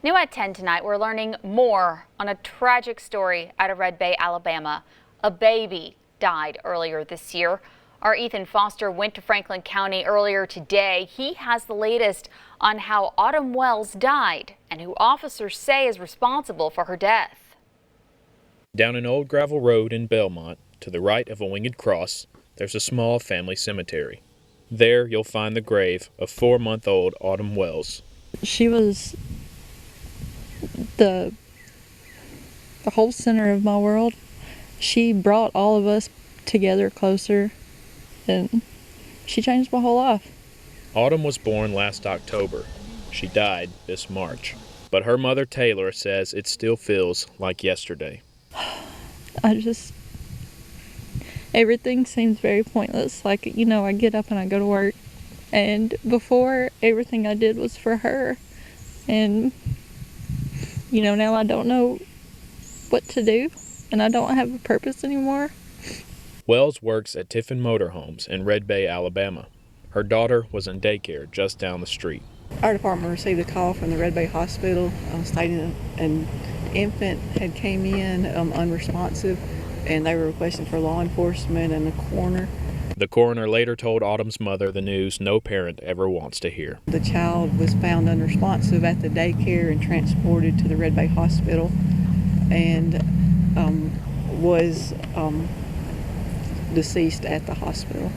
New at 10 tonight, we're learning more on a tragic story out of Red Bay, Alabama. A baby died earlier this year. Our Ethan Foster went to Franklin County earlier today. He has the latest on how Autumn Wells died and who officers say is responsible for her death. Down an old gravel road in Belmont, to the right of a winged cross, there's a small family cemetery. There you'll find the grave of 4-month-old Autumn Wells. She was the whole center of my world. She brought all of us together closer, and she changed my whole life. Autumn was born last October. She died this March. But her mother, Taylor, says it still feels like yesterday. Everything seems very pointless. Like, I get up and I go to work, and before, everything I did was for her. And, now I don't know what to do, and I don't have a purpose anymore. Wells works at Tiffin Motorhomes in Red Bay, Alabama. Her daughter was in daycare just down the street. Our department received a call from the Red Bay Hospital stating an infant had came in unresponsive, and they were requesting for law enforcement and the coroner. The coroner later told Autumn's mother the news no parent ever wants to hear. The child was found unresponsive at the daycare and transported to the Red Bay Hospital, and was deceased at the hospital.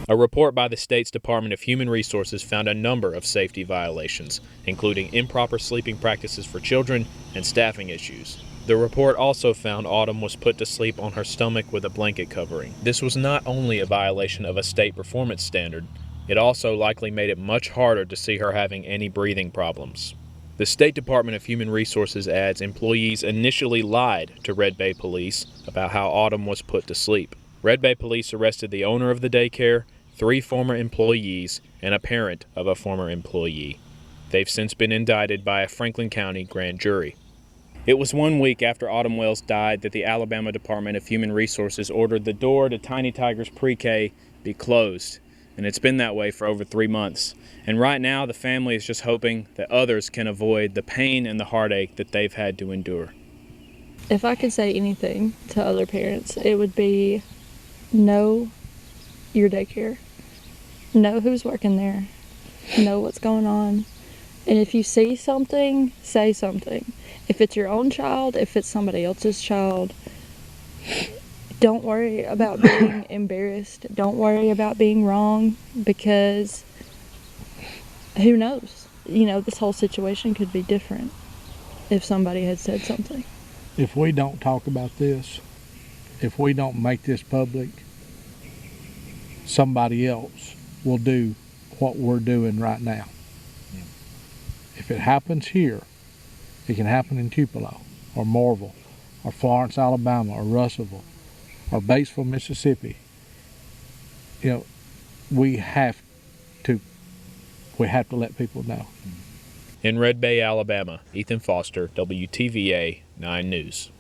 A report by the state's Department of Human Resources found a number of safety violations, including improper sleeping practices for children and staffing issues. The report also found Autumn was put to sleep on her stomach with a blanket covering. This was not only a violation of a state performance standard, it also likely made it much harder to see her having any breathing problems. The State Department of Human Resources adds employees initially lied to Red Bay Police about how Autumn was put to sleep. Red Bay Police arrested the owner of the daycare, 3 former employees, and a parent of a former employee. They've since been indicted by a Franklin County grand jury. It was 1 week after Autumn Wells died that the Alabama Department of Human Resources ordered the door to Tiny Tigers Pre-K be closed, and it's been that way for over 3 months. And right now, the family is just hoping that others can avoid the pain and the heartache that they've had to endure. If I could say anything to other parents, it would be know your daycare. Know who's working there. Know what's going on. And if you see something, say something. If it's your own child, if it's somebody else's child, don't worry about being embarrassed. Don't worry about being wrong, because who knows? This whole situation could be different if somebody had said something. If we don't talk about this, if we don't make this public, somebody else will do what we're doing right now. If it happens here, it can happen in Tupelo or Morville or Florence, Alabama or Russellville or Batesville, Mississippi. We have to let people know. In Red Bay, Alabama, Ethan Foster, WTVA 9 News.